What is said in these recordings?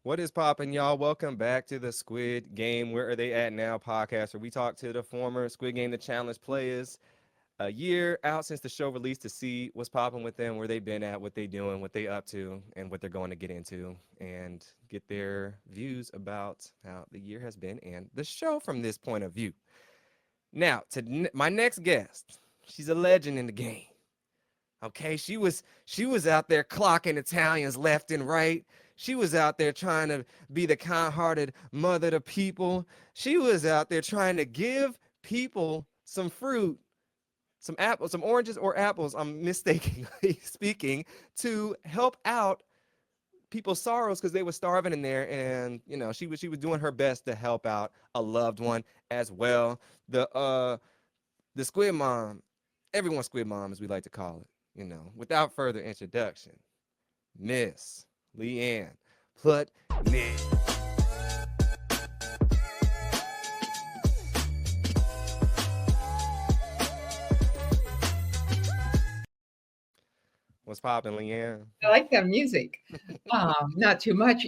What is poppin', y'all? Welcome back to the Squid Game. Where are they at now? Podcast where we talk to the former Squid Game The Challenge players a year out since the show released to see what's popping with them, where they've been at, what they doing, what they up to, and what they're going to get into, and get their views about how the year has been and the show from this point of view. Now, my next guest, she's a legend in the game. Okay, she was out there clocking Italians left and right. She was out there trying to be the kind-hearted mother to people. She was out there trying to give people some fruit, some apples, some oranges or apples. I'm mistakenly speaking to help out people's sorrows because they were starving in there, and she was doing her best to help out a loved one as well. The Squid Mom, everyone's Squid Mom, as we like to call it. Without further introduction, Miss Leann Plutnicki. What's poppin', Leann? I like that music. Not too much.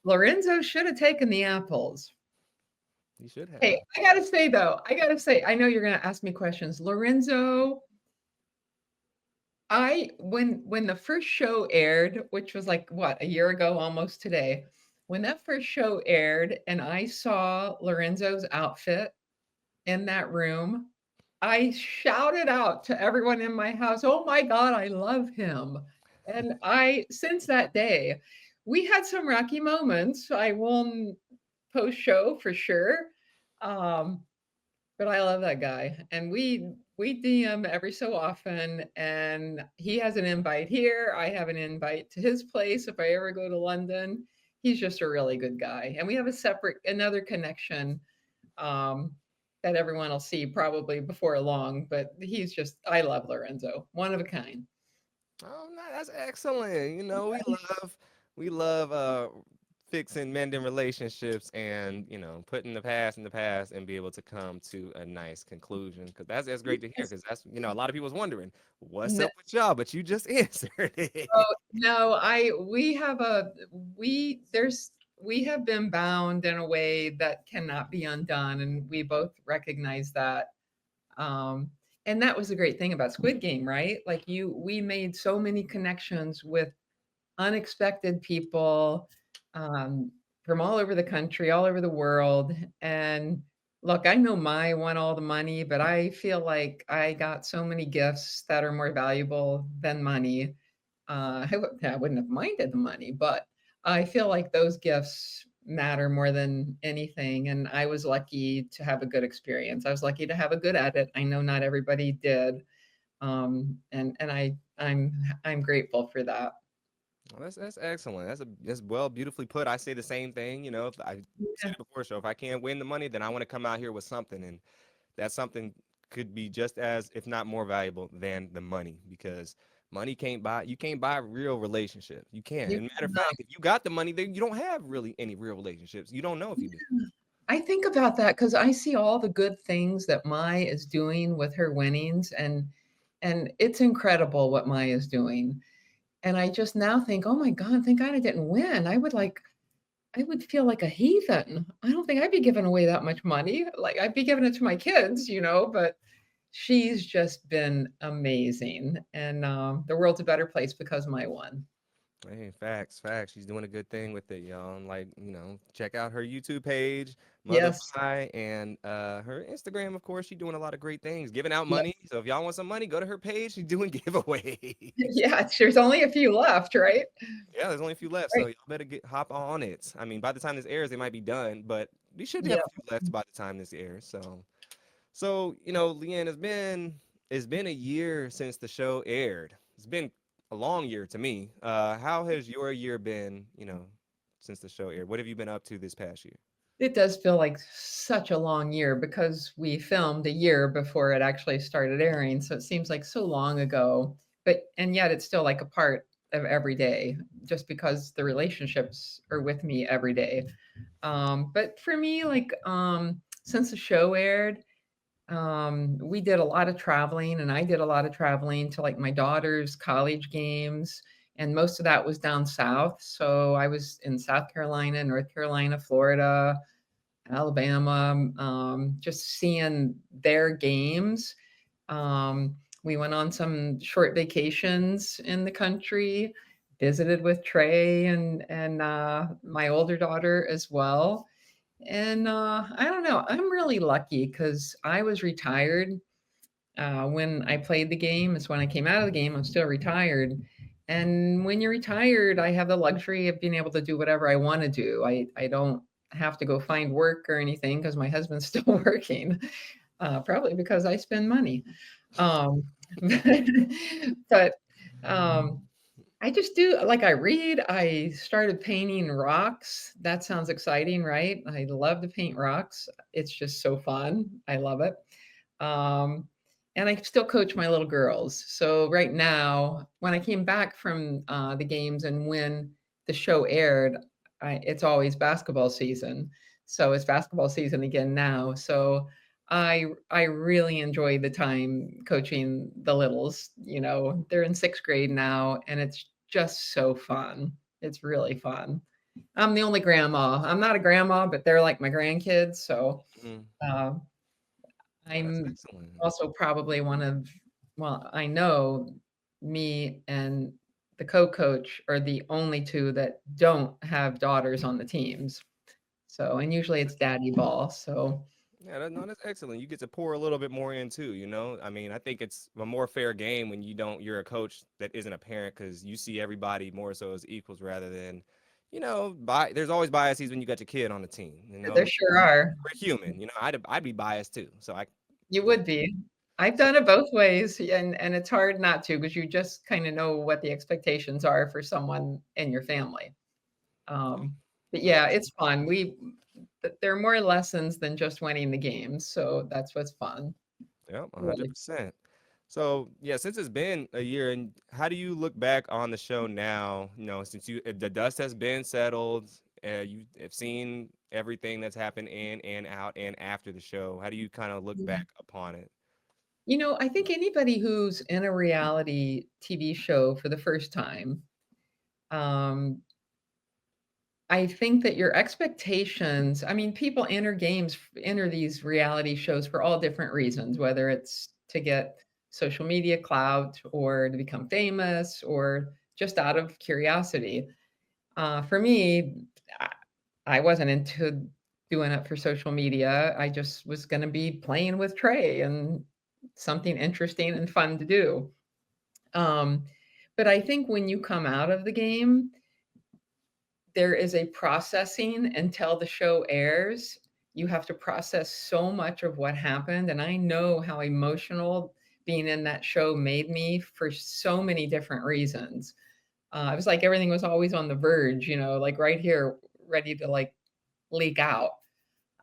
Lorenzo should have taken the apples. You should Hey, have. I gotta say though, I know you're gonna ask me questions. Lorenzo, when the first show aired, which was like what, a year ago almost today, when that first show aired and I saw Lorenzo's outfit in that room, I shouted out to everyone in my house, "Oh my God, I love him." And since that day, we had some rocky moments. I won't post show for sure. Um, but I love that guy. And we DM every so often, and he has an invite here. I have an invite to his place if I ever go to London. He's just a really good guy. And we have another connection um, that everyone will see probably before long. But I love Lorenzo, one of a kind. Oh, no, that's excellent. We love fixing, mending relationships, and putting the past in the past and be able to come to a nice conclusion. Because that's great to hear. Because that's a lot of people's wondering what's No, up with y'all, but you just answered it. oh, no, I we have a we have been bound in a way that cannot be undone, and we both recognize that. Um, and that was the great thing about Squid Game, right? Like we made so many connections with unexpected people um, from all over the country, all over the world. And look, I know Mai won all the money, but I feel like I got so many gifts that are more valuable than money. I wouldn't have minded the money, but I feel like those gifts matter more than anything. And I was lucky to have a good experience. I was lucky to have a good edit. I know not everybody did, and I'm grateful for that. Well, that's excellent. That's well beautifully put. I say the same thing. If I said Yeah. it before, so if I can't win the money, then I want to come out here with something, and that something could be just as, if not more valuable than the money, because money can't buy. You can't buy real relationships. You can't. You And matter of cannot. fact, if you got the money, then you don't have really any real relationships. You don't know if you do. I think about that because I see all the good things that Mai is doing with her winnings, and it's incredible what Mai is doing. And I just now think, oh my God, thank God I didn't win. I would feel like a heathen. I don't think I'd be giving away that much money. Like I'd be giving it to my kids, but she's just been amazing. And the world's a better place because Mai won. Hey, facts, facts. She's doing a good thing with it, y'all. And like, check out her YouTube page, Mother Yes. Pie, and her Instagram, of course. She's doing a lot of great things, giving out Yep. money. So if y'all want some money, go to her page. She's doing giveaways. Yeah, there's only a few left, right? Yeah, there's only a few left, so Right. y'all better hop on it. I mean, by the time this airs, they might be done, but we should have Yeah. a few left by the time this airs. So Leanne, it's been a year since the show aired. It's been a long year to me. How has your year been? Since the show aired, what have you been up to this past year? It does feel like such a long year because we filmed a year before it actually started airing, so it seems like so long ago, and yet it's still like a part of every day just because the relationships are with me every day. But for me, like, since the show aired, we did a lot of traveling, and I did a lot of traveling to like my daughter's college games and most of that was down south. So I was in South Carolina, North Carolina, Florida, Alabama, just seeing their games. Um, we went on some short vacations in the country, visited with Trey and my older daughter as well. And I don't know, I'm really lucky because I was retired when I played the game. Is when I came out of the game. I'm still retired. And when you're retired, I have the luxury of being able to do whatever I want to do. I don't have to go find work or anything because my husband's still working, probably because I spend money. Um, but um, I just do like I read. I started painting rocks. That sounds exciting, right? I love to paint rocks. It's just so fun. I love it. Um, and I still coach my little girls. So right now, when I came back from the games and when the show aired, it's always basketball season. So it's basketball season again now. So I really enjoy the time coaching the littles. You know, they're in sixth grade now, and it's just so fun. It's really fun. I'm the only grandma. I'm not a grandma, but they're like my grandkids. So Mm. uh, Oh, that's I'm excellent. also probably one of, well, I know me and the co-coach are the only two that don't have daughters on the teams. So, and usually it's daddy ball. So, Yeah, no, that's excellent. You get to pour a little bit more in too, you know? I mean, I think it's a more fair game when you're a coach that isn't a parent because you see everybody more so as equals rather than, there's always biases when you got your kid on the team, you there know? sure are. We're human, I'd be biased too. So You you know, would be. I've so done it both ways, and it's hard not to because you just kind of know what the expectations are for someone in your family. Um, but yeah, yeah, it's fun. There are more lessons than just winning the games, so that's what's fun. yeah, Really. 100%. So yeah, since it's been a year, and how do you look back on the show now? Since the dust has been settled, you have seen everything that's happened in and out and after the show. How do you kind of look Yeah. back upon it? You know, I think anybody who's in a reality TV show for the first time, um, I think that your expectations, I mean, people enter these reality shows for all different reasons, whether it's to get social media clout or to become famous or just out of curiosity. For me, I I wasn't into doing it for social media. I just was going to be playing with Trey and something interesting and fun to do. Um, but I think when you come out of the game, there is a processing until the show airs. You have to process so much of what happened. And I know how emotional being in that show made me for so many different reasons. It was like everything was always on the verge, like right here, ready to like leak out.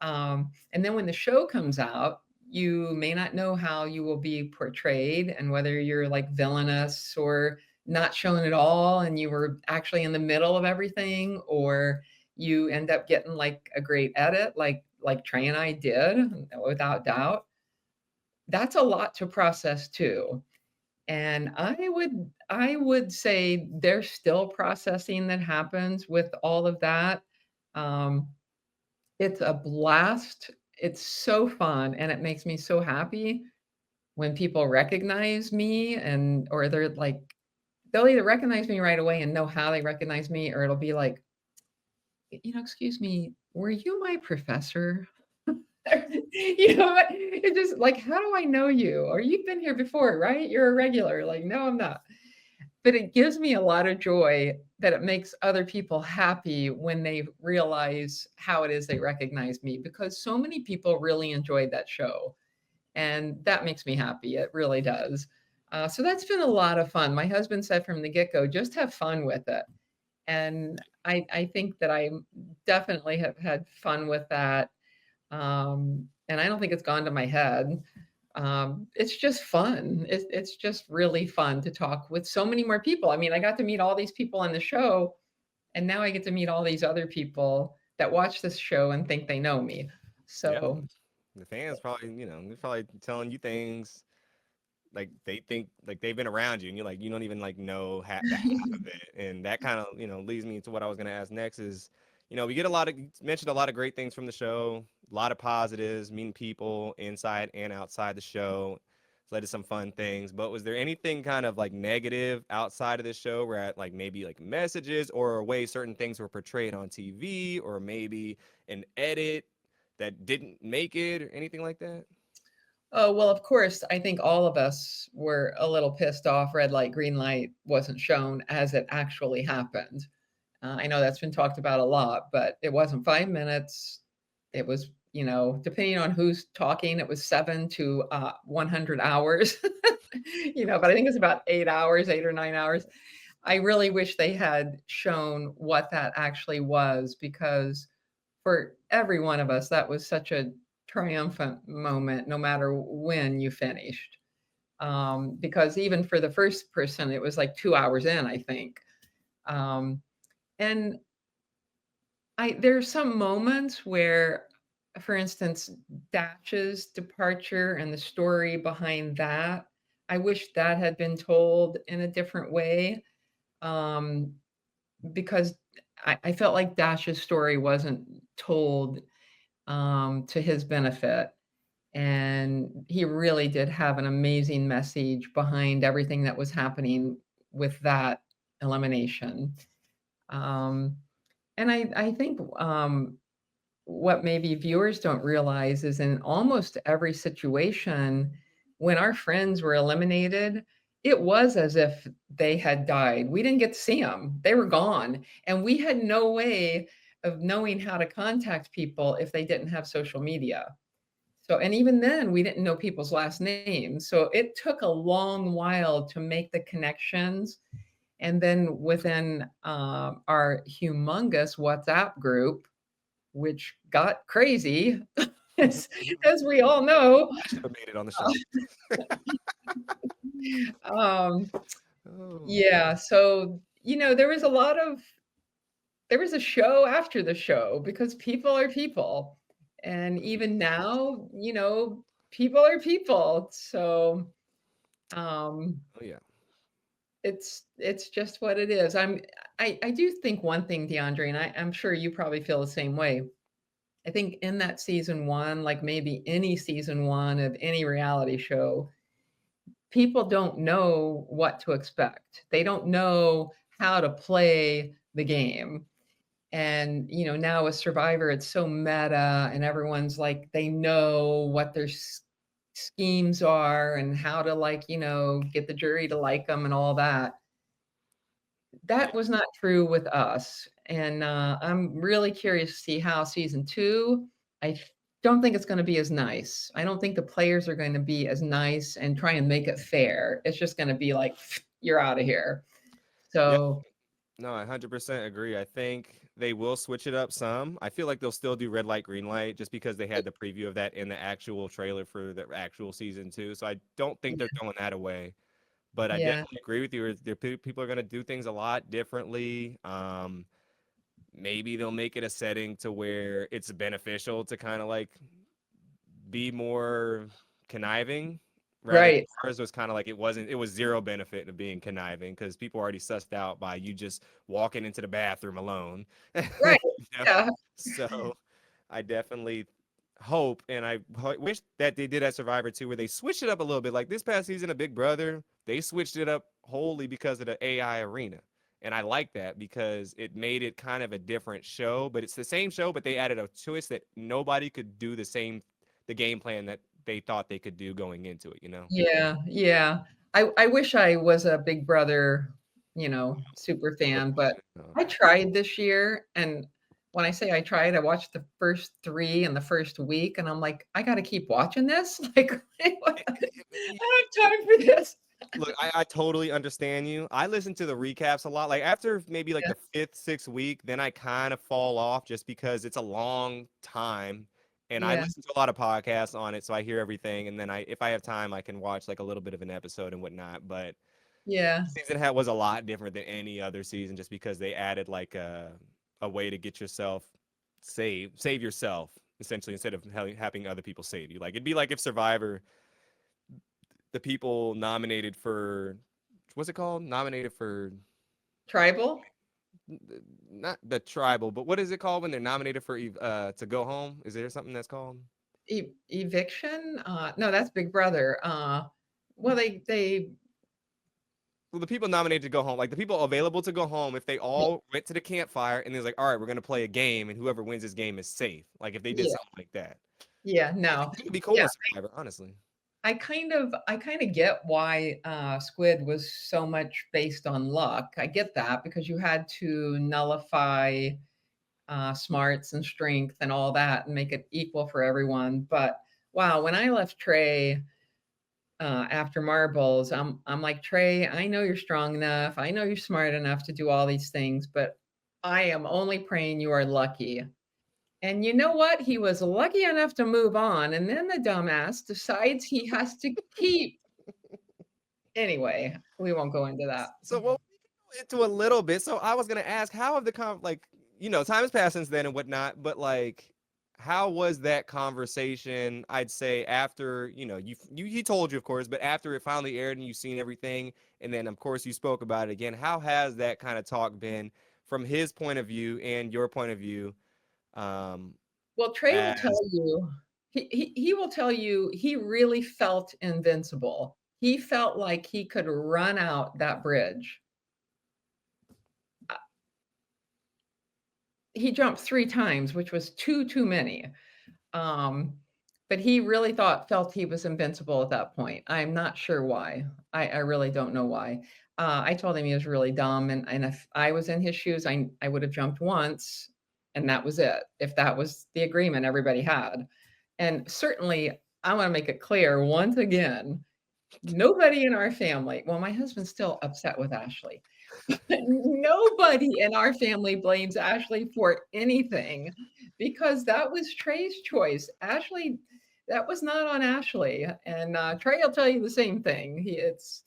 And then when the show comes out, you may not know how you will be portrayed and whether you're like villainous or not shown at all and you were actually in the middle of everything, or you end up getting like a great edit like Trey and I did, without doubt. That's a lot to process too. And I would say there's still processing that happens with all of that. Um, it's a blast. It's so fun, and it makes me so happy when people recognize me and or they're like they'll either recognize me right away and know how they recognize me, or it'll be like, "Excuse me, were you my professor?" It just like, "How do I know you? Or you've been here before, right? You're a regular." Like, "No, I'm not." But it gives me a lot of joy that it makes other people happy when they realize how it is they recognize me, because so many people really enjoyed that show, and that makes me happy. It really does. So that's been a lot of fun. My husband said from the get-go, just have fun with it. And I think that I definitely have had fun with that. And I don't think it's gone to my head. It's just fun. It's just really fun to talk with so many more people. I mean, I got to meet all these people on the show, and now I get to meet all these other people that watch this show and think they know me. Yeah, So the fans probably, they're probably telling you things. like they think like they've been around you, and you're like you don't even like know the half of it, and that kind of leads me to what I was gonna ask next is, we get a lot of you mentioned a lot of great things from the show, a lot of positives, meeting people inside and outside the show. It's led to some fun things, but was there anything kind of like negative outside of the show where like maybe like messages or a way certain things were portrayed on TV or maybe an edit that didn't make it or anything like that? Oh, well, of course, I think all of us were a little pissed off red light, green light wasn't shown as it actually happened. I know that's been talked about a lot, but it wasn't 5 minutes. It was, depending on who's talking, it was 7 to 100 hours, but I think it's about 8 hours, 8 or 9 hours. I really wish they had shown what that actually was because for every one of us, that was such a triumphant moment, no matter when you finished. Because even for the first person, it was like 2 hours in, I think. And there's some moments where, for instance, Dash's departure and the story behind that, I wish that had been told in a different way. Um, because I felt like Dash's story wasn't told to his benefit. And he really did have an amazing message behind everything that was happening with that elimination. Um, and I think what maybe viewers don't realize is in almost every situation, when our friends were eliminated, it was as if they had died. We didn't get to see them, they were gone. And we had no way of knowing how to contact people if they didn't have social media. So, and even then, we didn't know people's last names. So it took a long while to make the connections. And then within our humongous WhatsApp group, which got crazy, as, as we all know. I should have made it on the show. Um, Oh, yeah, so there was a show after the show because people are people, and even now, people are people. So oh yeah. it's just what it is. I do think one thing, DeAndre, and I'm sure you probably feel the same way. I think in that season one, like maybe any season one of any reality show, people don't know what to expect. They don't know how to play the game. And, now with Survivor, it's so meta, and everyone's like, they know what their schemes are and how to, like, get the jury to like them and all that. Yeah. That was not true with us, and, I'm really curious to see how season 2. Don't think it's gonna be as nice. I don't think the players are going to be as nice and try and make it fair. It's just gonna be like, "You're out of here." Yep. So, No, I 100% agree. I think they will switch it up some. I feel like they'll still do red light, green light just because they had the preview of that in the actual trailer for the actual season 2. So I don't think they're yeah, throwing that away. But I yeah, definitely agree with you. People are going to do things a lot differently. Maybe they'll make it a setting to where it's beneficial to kind of like be more conniving rather than right, ours was kind of like it was zero benefit of being conniving because people already sussed out by you just walking into the bathroom alone. right, You know? yeah, So I definitely hope and wish that they did at Survivor 2 where they switched it up a little bit. Like this past season of Big Brother, they switched it up wholly because of the AI arena. And I like that because it made it kind of a different show, but it's the same show, but they added a twist that nobody could do the game plan that they thought they could do going into it, you know? yeah, yeah. I wish I was a Big Brother, super Super fan, but fan. I tried this year, and when I say I tried, I watched the first 3 in the first week, and I'm like, "I gotta keep watching this?" Like, I don't have time for this. Look, I totally understand you. I listen to the recaps a lot. Like after maybe like Yeah, the fifth, sixth week, then I kind of fall off just because it's a long time. And I yeah, listen to a lot of podcasts on it, so I hear everything. And then if I have time, I can watch like a little bit of an episode and whatnot. But yeah, was a lot different than any other season just because they added like a way to get yourself save yourself essentially instead of having other people save you. Like it'd be like if Survivor the people nominated for what's it called? Nominated for Tribal? not the tribal, but what is it called when they're nominated for to go home? Is there something that's called? Eviction? No, that's Big Brother. Well, they Well, the people nominated to go home, like the people available to go home, if they all went to the campfire and it was like, all right, we're gonna play a game, and whoever wins this game is safe. Like if they did yeah, something like that, yeah, I think no. that would be cool Yeah, in Survivor, honestly. I kind of get why Squid was so much based on luck. I get that because you had to nullify smarts and strength and all that and make it equal for everyone. But wow, when I left Trey after marbles, I'm like, Trey, I know you're strong enough. I know you're smart enough to do all these things, but I am only praying you are lucky. And you know what? He was lucky enough to move on, and then the dumbass decides he has to keep. Anyway, we won't go into that. So, well, we can go into a little bit. So, I was gonna ask, how have the like, time has passed since then and whatnot, but like, how was that conversation? I'd say after he told you, of course, but after it finally aired and you've seen everything, and then of course you spoke about it again. How has that kind of talk been from his point of view and your point of view? Um, Well, Trey will tell as you, he will tell you he really felt invincible. He felt like he could run out that bridge. Uh, He jumped 3 times, which was too many. Um, but he really felt he was invincible at that point. I'm not sure why. I really don't know why. I told him he was really dumb, and if I was in his shoes, I would have jumped once, and that was it. If that was the agreement everybody had, and certainly I want to make it clear once again, nobody in our family. Well, my husband's still upset with Ashley. Nobody in our family blames Ashley for anything because that was Trey's choice. Ashley, that was not on Ashley. And Trey will tell you the same thing. It's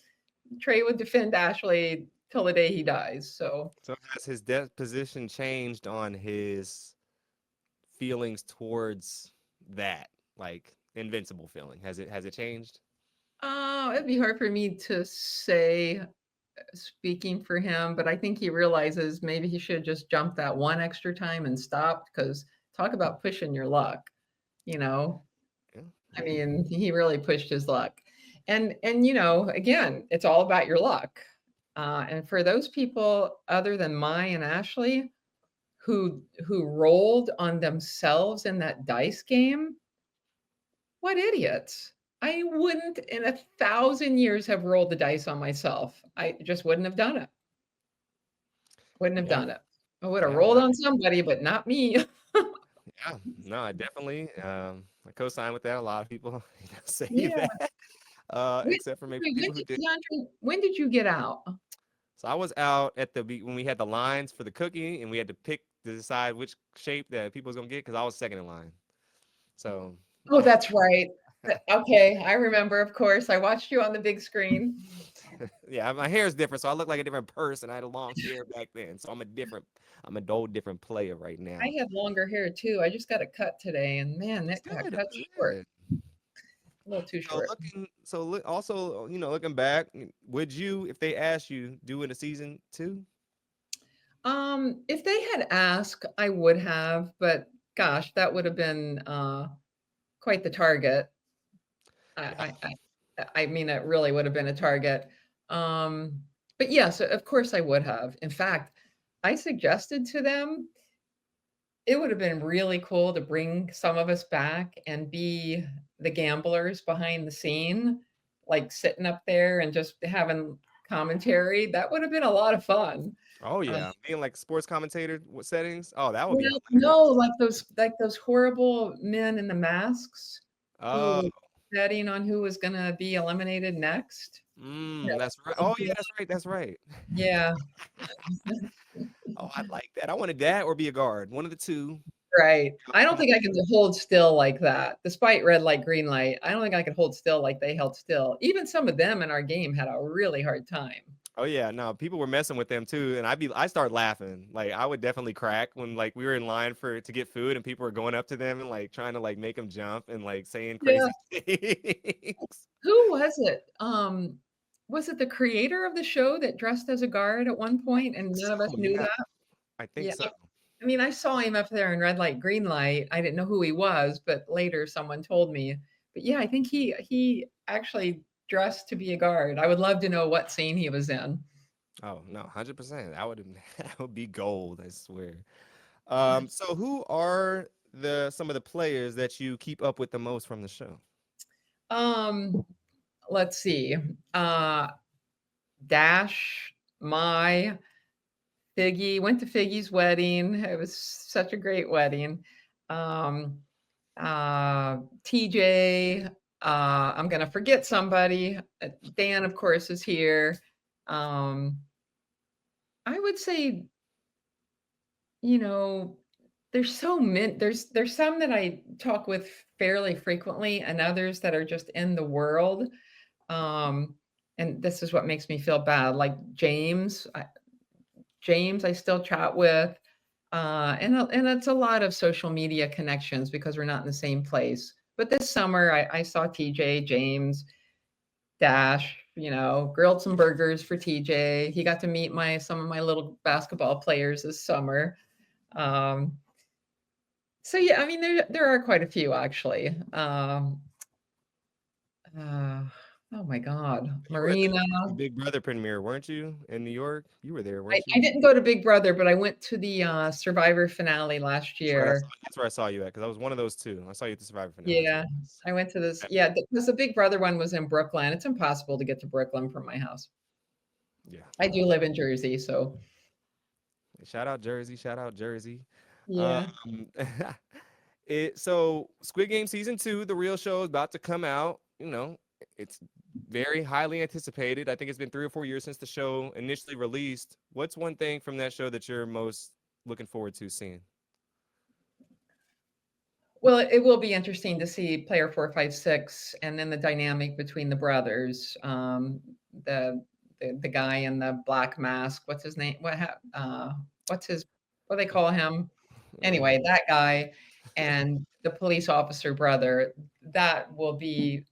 Trey would defend Ashley till the day he dies. So, so has his death position changed on his feelings towards that, like invincible feeling? Has it changed? it'd be hard for me to say speaking for him, but I think he realizes maybe he should have just jumped that one extra time and stopped because talk about pushing your luck, you know. Yeah, I maybe. mean, he really pushed his luck. And again, it's all about your luck. And for those people other than Mai and Ashley who rolled on themselves in that dice game, what idiots. I wouldn't in 1,000 years have rolled the dice on myself. I just wouldn't have done it. Wouldn't have Yeah, done it. I would have yeah, rolled no, on somebody, but not me. yeah, no, I definitely I co-sign with that. A lot of people say Yeah. that, When, except for maybe wait, people who did. When did you get out? So I was out at when we had the lines for the cookie, and we had to pick to decide which shape that people was gonna get because I was second in line. So Oh, that's right. Okay, I remember, of course. I watched you on the big screen. yeah, my hair is different, so I look like a different person. I had a long hair back then, so I'm a whole different player right I now. had longer hair too. I just got a cut today, and man, That's that got good. cut That's short, good. a little too So short. also, looking back, would you, if they asked you, do it a season two? If they had asked, I would have, but gosh, that would have been quite the target. Yeah, I mean, it really would have been a target. Um, but yes, of course I would have. In fact, I suggested to them it would have been really cool to bring some of us back and be the gamblers behind the scene, like sitting up there and just having commentary. That would have been a lot of fun. oh Uh, yeah, being like sports commentator settings. Oh, that would be well, no, hilarious. like those horrible men in the masks who Oh, were betting on who was going to be eliminated next. that's right. Oh Yeah, yeah, that's right. That's right. yeah, Oh, I like that. I wanted that or be a guard. One of the two. right. I don't One of think I can hold still like that. Despite red light, green light, I don't think I could hold still like they held still. Even some of them in our game had a really hard time. Oh yeah, no, people were messing with them too, and I start laughing. Like I would definitely crack when like we were in line for to get food and people were going up to them and like trying to like make them jump and like saying Yeah. crazy things. Who was it the creator of the show that dressed as a guard at one I point and think none so, of us knew yeah. that? I think Yeah. so. I mean, I saw him up there in red light, green light. I didn't know who he was, but later someone told me. But yeah, I think he actually dressed to be a guard. I would love to know what scene he was in. Oh no, 100%. That would that would be gold, I swear. So who are the some of the players that you keep up with the most from the show? Um, let's see. Uh Dash, Mai, Figgy, went to Figgy's wedding. It was such a great wedding. Um, TJ, I'm gonna forget somebody. Dan, of course, is here. Um, I would say, you know, there's some that I talk with fairly frequently, and others that are just in the world. Um, and this is what makes me feel bad. Like James, I still chat with, and it's a lot of social media connections because we're not in the same place. But this summer, I saw TJ, James, Dash. Grilled some burgers for TJ. He got to meet my some of my little basketball players this summer. Um, so yeah, I mean there are quite a few actually. Uh, oh my God, You were at the Marina. Big Brother premiere, weren't you, in New York? You were there, I, weren't I you? didn't go to Big Brother, but I went to the Survivor finale last year. That's where I saw you at because I was one of those two. I saw you at the Survivor finale. Yeah, I went to this. That- Yeah, because the Big Brother one was in Brooklyn. It's impossible to get to Brooklyn from my house. Yeah. I do live in Jersey, so Shout out Jersey. Shout out Jersey. yeah. Um, so Squid Game season two, the real show is about to come out. It's very highly anticipated. I think it's been 3 or 4 years since the show initially released. What's one thing from that show that you're most looking forward to seeing? Well, it will be interesting to see player 4, 5, 6, and then the dynamic between the brothers. The the guy in the black mask. What's his name? What's his? What do they call him? Um, Anyway, that guy and the police officer brother. That will be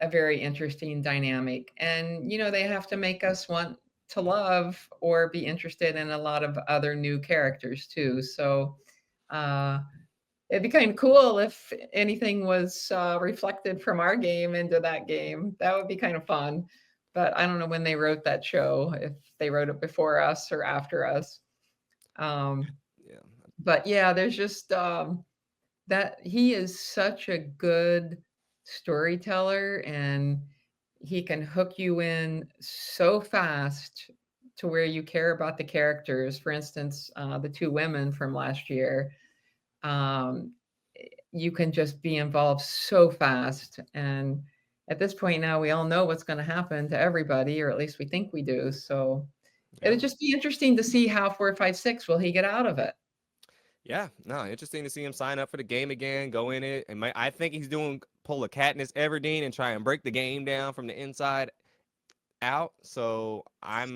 a very interesting dynamic. And they have to make us want to love or be interested in a lot of other new characters too. So. Uh, It'd be kind of cool if anything was reflected from our game into that game. That would be kind of fun. But I don't know when they wrote that show, if they wrote it before us or after us. Um, yeah, but yeah, there's just that he is such a good storyteller and he can hook you in so fast to where you care about the characters. For instance, the two women from last year. Um, you can just be involved so fast. And at this point now, we all know what's going to happen to everybody, or at least we think we do. So yeah. it'll just be interesting to see how 4, 5, 6 will he get out of it. Yeah, no, interesting to see him sign up for the game again, go in it, and I think he's doing pull a Katniss Everdeen and try and break the game down from the inside out. So I'm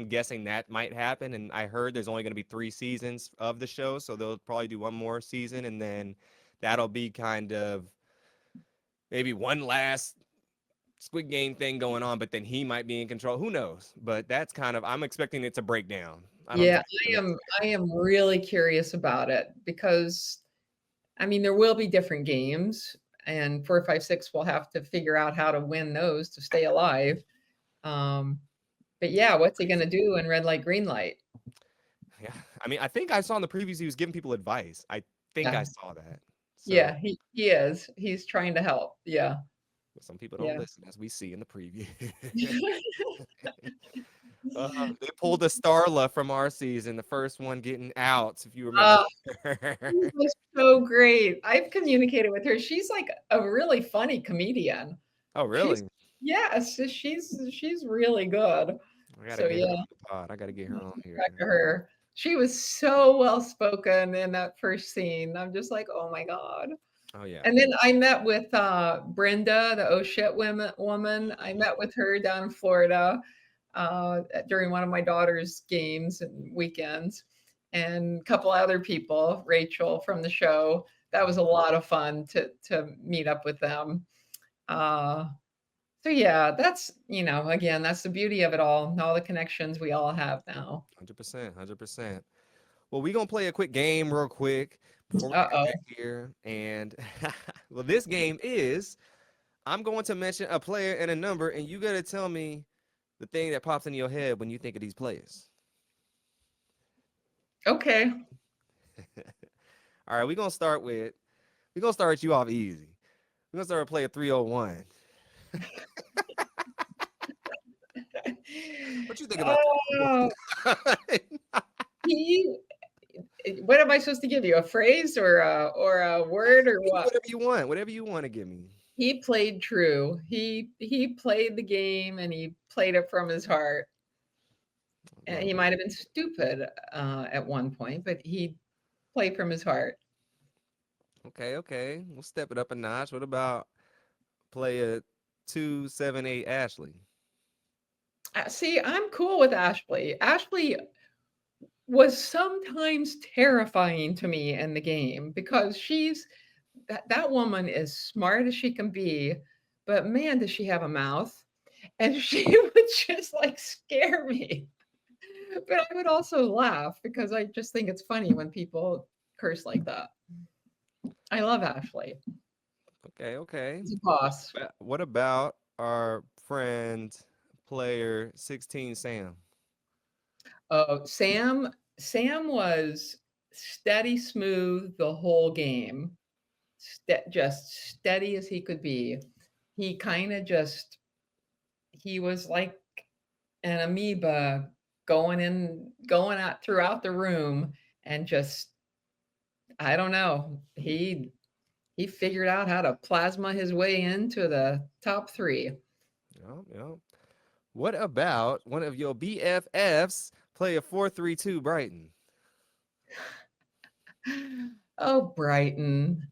guessing that might happen. And I heard there's only going to be 3 seasons of the show, so they'll probably do one more season, and then that'll be kind of maybe one last Squid Game thing going on. But then he might be in control. Who knows? But that's kind of I'm expecting it to break down. I don't Yeah, think it's I gonna am. I am really curious about it because I mean there will be different games, and 4, 5, 6 will have to figure out how to win those to stay alive. Um, but yeah, what's he going to do in red light, green light? Yeah, I mean, I think I saw in the previews he was giving people advice. I think I Yeah, saw that. So yeah, he is. He's trying to help. Yeah, some people don't yeah. listen, as we see in the preview. They pulled a Starla from our season, the first one getting out, if you remember. Uh, she was so great. I've communicated with her. She's like a really funny comedian. Oh, She's really? yes, she's really good. I gotta So get her yeah, on the pod. I gotta get her on here. back to her. She was so well spoken in that first scene. I'm just like, oh my god. Oh yeah. And then I met with Brenda, the oh shit woman. I met with her down in Florida. during one of my daughter's games and weekends, and a couple other people, Rachel from the show. That was a lot of fun to meet up with them. Uh, so yeah, that's again, that's the beauty of it all the connections we all have now. 100%, 100%. Well, we're gonna play a quick game real quick before we get back Uh-oh. here. And well, this game is I'm going to mention a player and a number, and you gotta tell me the thing that pops into your head when you think of these players. Okay. All right, we're gonna start you off easy. We're gonna start with player 301. What you think about Oh, 301? he what am I supposed to give you? A phrase or a word or Give me what? whatever you want. Whatever you want to give me. He played true. He played the game and he played it from his heart. And Love he it. might have been stupid at one point, but he played from his heart. Okay, okay. We'll step it up a notch. What about player 278 Ashley? See, I'm cool with Ashley. Ashley was sometimes terrifying to me in the game because that woman is smart as she can be, but man, does she have a mouth. And she would just like scare me. But I would also laugh because I just think it's funny when people curse like that. I love Ashley. Okay, okay. He's a boss. What about our friend player 16 Sam? Oh, Sam was steady smooth the whole game. Just steady as he could be. He kind of just he was like an amoeba going out throughout the room and just I don't know. He figured out how to plasma his way into the top 3. Yep, yep. What about one of your BFFs, player 432 Brighton? Oh, Brighton.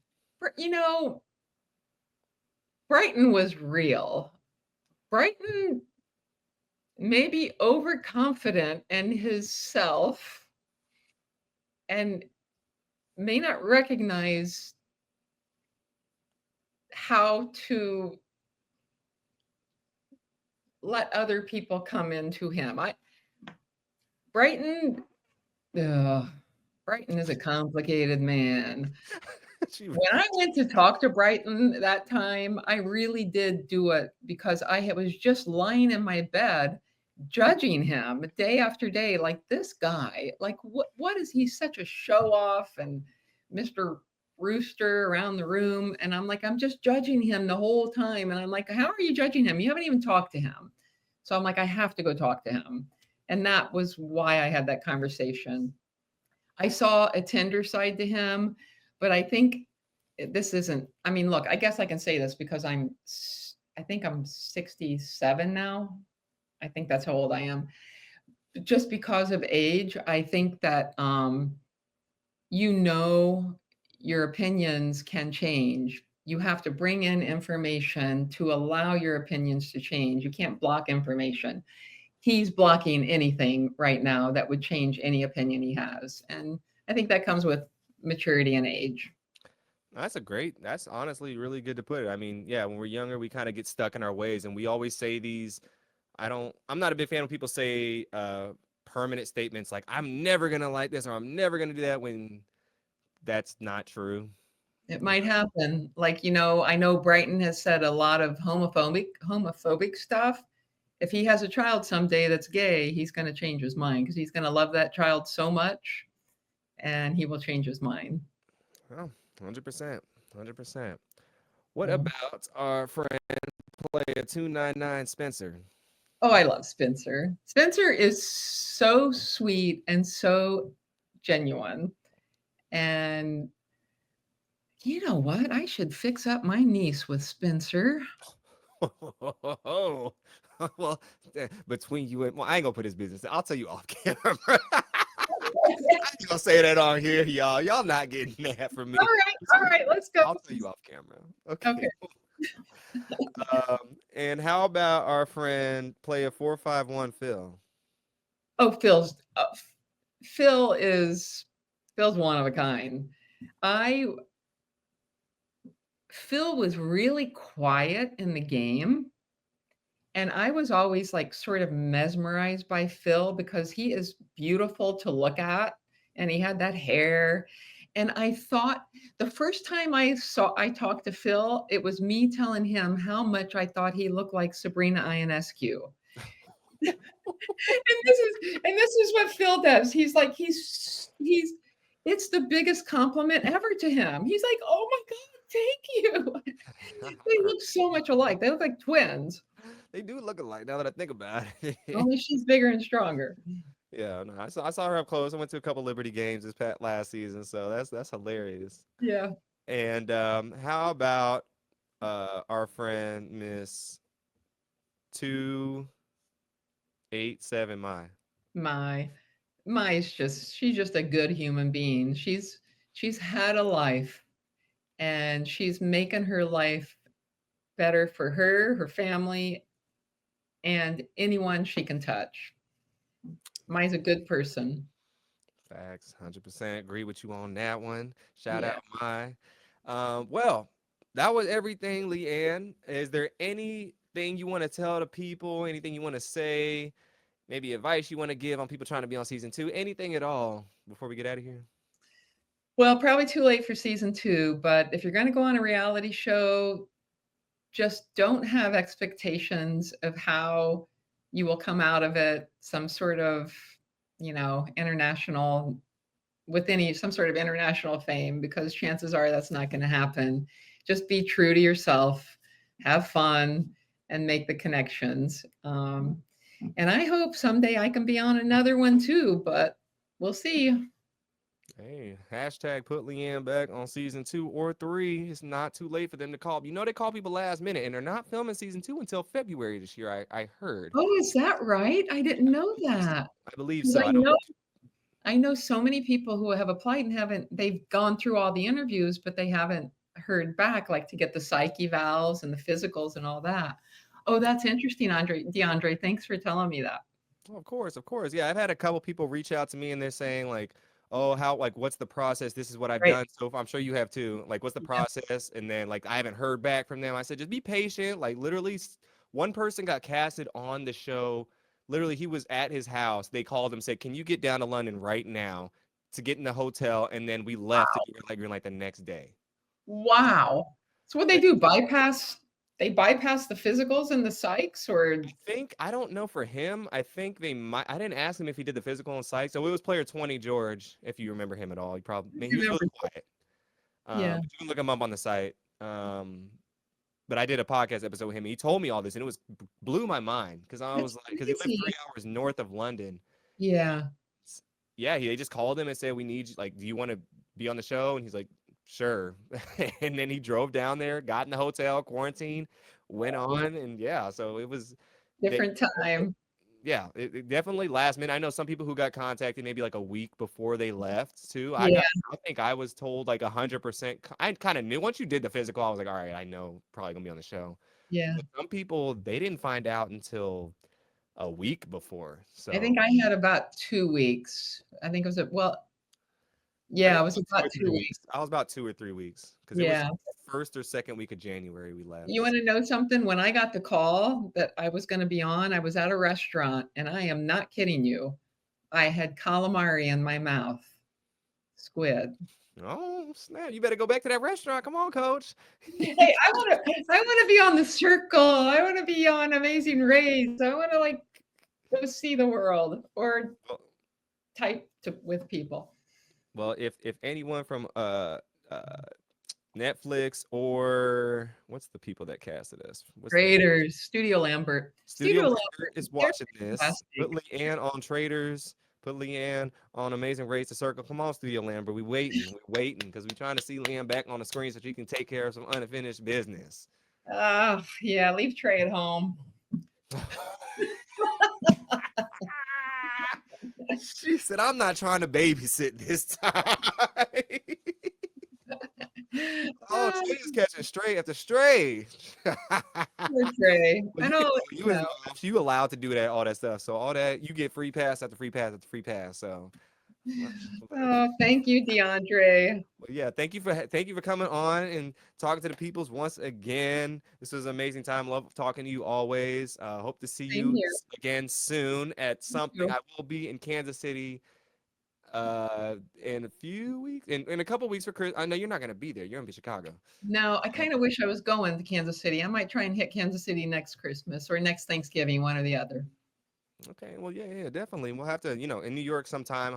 You know, Brighton was real. Brighton may be overconfident in his self and may not recognize how to let other people come into him. I Brighton, ugh, Brighton is a complicated man. She- When I went to talk to Brighton that time, I really did do it because was just lying in my bed judging him day after day like this guy, like what is he such a show off and Mr. Rooster around the room and I'm like I'm just judging him the whole time and I'm like how are you judging him? You haven't even talked to him. So I'm like I have to go talk to him. And that was why I had that conversation. I saw a tender side to him, but I think this isn't. I mean, look, I guess I can say this because I think I'm 67 now. I think that's how old I am. Just because of age, I think that you know your opinions can change. You have to bring in information to allow your opinions to change. You can't block information. He's blocking anything right now that would change any opinion he has. And I think that comes with maturity and age. that's honestly really good to put it. I mean, yeah, when we're younger, we kind of get stuck in our ways and we always say these. I'm not a big fan when people say permanent statements like, I'm never going to like this or I'm never going to do that when that's not true. It You might happen. Like, I know Brighton has said a lot of homophobic stuff. If he has a child someday that's gay, he's going to change his mind because he's going to love that child so much and he will change his mind. know, 100%. 100%. What Yeah. about our friend player 299 Spencer? Oh, I love Spencer. Spencer is so sweet and so genuine. And you know what? I should fix up my niece with Spencer. Oh, well, between you and well, I ain't gonna put his business. I'll tell you off camera. I ain't gonna say that on here, y'all. Y'all not getting that from me. All right, let's go. I'll tell you off camera. Okay. Okay. Um, And how about our friend play a 451 Phil? Oh, Phil is Phil's one of a kind. I Phil was really quiet in the game, and I was always like sort of mesmerized by Phil because he is beautiful to look at and he had that hair. And I thought the first time I talked to Phil, it was me telling him how much I thought he looked like Sabrina Ionescu. And this is what Phil does. He's like he's it's the biggest compliment ever to him. He's like, "Oh my god, thank you." They look so much alike. They look like twins. They do look alike now that I think about it. Only she's bigger and stronger. Yeah, no, I saw her up close. I went to a couple Liberty games this past last season, so that's hilarious. Yeah. And how about our friend Miss 287 My? My Mai's just she's just a good human being. She's had a life and she's making her life better for her, her family, and anyone she can touch. Mai's a good person. Facts, 100% agree with you on that one. Shout Yeah. out My. Well, that was everything, Leanne. Is there anything you want to tell the people? Anything you want to say? Maybe advice you want to give on people trying to be on season 2? Anything at all before we get out of here? Well, probably too late for season 2, but if you're going to go on a reality show, just don't have expectations of how you will come out of it, some sort of, international with any some sort of international fame, because chances are that's not going to happen. Just be true to yourself, have fun, and make the connections. And I hope someday I can be on another one too, but we'll see. Hey, hashtag put Leanne back on season 2 or 3. It's not too late for them to call. You know they call people last minute, and they're not filming season 2 until February this year. I heard. Oh, is that right? I didn't know that. I believe 'Cause so. I don't. I know so many people who have applied and they've gone through all the interviews, but they haven't heard back, like to get the psych evals and the physicals and all that. Oh, that's interesting, DeAndre. Thanks for telling me that. Oh, of course, of course. Yeah, I've had a couple people reach out to me and they're saying like, "Oh, how like what's the process? This is what I've Right. done so far." I'm sure you have too. Like, what's the Yeah. process? And then like I haven't heard back from them. I said, just be patient. Like literally, one person got casted on the show. Literally, he was at his house. They called him, said, "Can you get down to London right now to get in the hotel?" And then we left to get green light the next day. Wow. So what they Like, do, they bypass the physicals and the psychs, or I don't know for him. I think they might. I didn't ask him if he did the physical on site. So it was player 20 George, if you remember him at all. He probably, man, he was really remember? quiet. Yeah. But you can look him up on the site. But I did a podcast episode with him. And he told me all this, and it was blew my mind because I That's was like, because he lived crazy. 3 hours north of London. Yeah. Yeah, they just called him and said, "We need you. Like, do you want to be on the show?" And he's like, "Sure." And then he drove down there, got in the hotel, quarantine, went on, and yeah. So it was. They, Different time. yeah, it definitely last minute. I know some people who got contacted maybe like a week before they left too. Yeah. I think I was told like 100%. I kind of knew once you did the physical, I was like, all right, I know probably gonna be on the show. Yeah. But some people they didn't find out until a week before. I So think I had about 2 weeks. I think it was I yeah, think it it was was about about two or three 2 weeks. weeks. I was about 2 or 3 weeks because it was Yeah. first or second week of January we left. You wanna know something? When I got the call that I was gonna be on, I was at a restaurant, and I am not kidding you. I had calamari in my mouth, squid. Oh snap! You better go back to that restaurant. Come on, coach. Hey, I wanna be on The Circle. I wanna be on Amazing Race. I wanna, like, go see the world or Well, type to with people. well, if anyone from uh Netflix or what's the people that casted us? What's the Traders, Studio Lambert. Studio Studio Lambert Lambert, is they're watching this. Put fantastic. Leanne on Traders. Put Leanne on Amazing Race to Circle. Come on, Studio Lambert. We waiting. We waiting because we trying to see Leanne back on the screen so she can take care of some unfinished business. Yeah, leave Trey at home. She said, "I'm not trying to babysit this time." Oh know, Trey is catching stray after stray. Poor Trey. Well, I you can know, do it. You you is know. you allowed to do that, all that stuff. So all that you get free pass after free pass after free pass. So Oh, thank you, DeAndre. well, yeah, thank you for coming on and talking to the peoples once again. This was an amazing time. Love talking to you always. Hope to see Same you here. again soon at You something. too. I will be in Kansas City in a few weeks, in a couple weeks for Chris. I know you're not gonna be there. You're gonna be in Chicago. No, I Uh, kind of wish I was going to Kansas City. I might try and hit Kansas City next Christmas or next Thanksgiving, one or the other. Okay, well, yeah, definitely. We'll have to, in New York sometime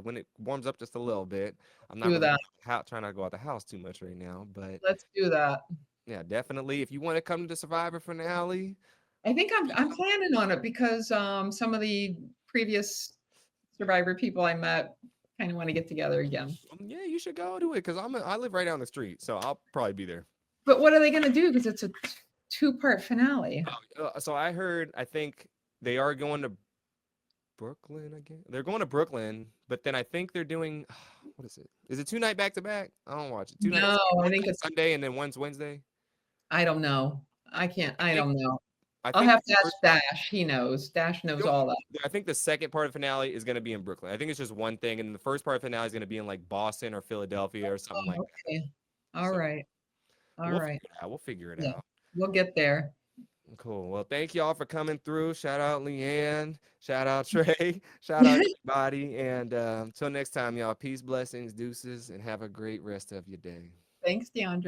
when it warms up just a little bit. I'm not Do really that. trying not to go out the house too much right now, but Let's do that. yeah, definitely. If you want to come to the Survivor finale, I think I'm planning on it because some of the previous Survivor people I met kind of want to get together again. yeah, you should go to it because I live right down the street, so I'll probably be there. But what are they going to do? Because it's a two-part finale. So I heard, I think they are going to Brooklyn again. They're going to Brooklyn, but then I think they're doing what is it? Is it 2 night back to back? I don't watch it. 2 nights. No, I One think night it's Sunday and then one's Wednesday. I don't know. I I think don't know. I I'll think have the to ask first Dash. He knows. Dash knows No, all that. I think the second part of the finale is going to be in Brooklyn. I think it's just one thing, and the first part of the finale is going to be in like Boston or Philadelphia or something like Oh, that. okay. All So right. All we'll right. figure it out. We'll figure it Yeah. out. We'll get there. Cool. Well, thank y'all for coming through. Shout out Leann. Shout out Trey. Shout out everybody. And until next time, y'all. Peace, blessings, deuces, and have a great rest of your day. Thanks, DeAndre.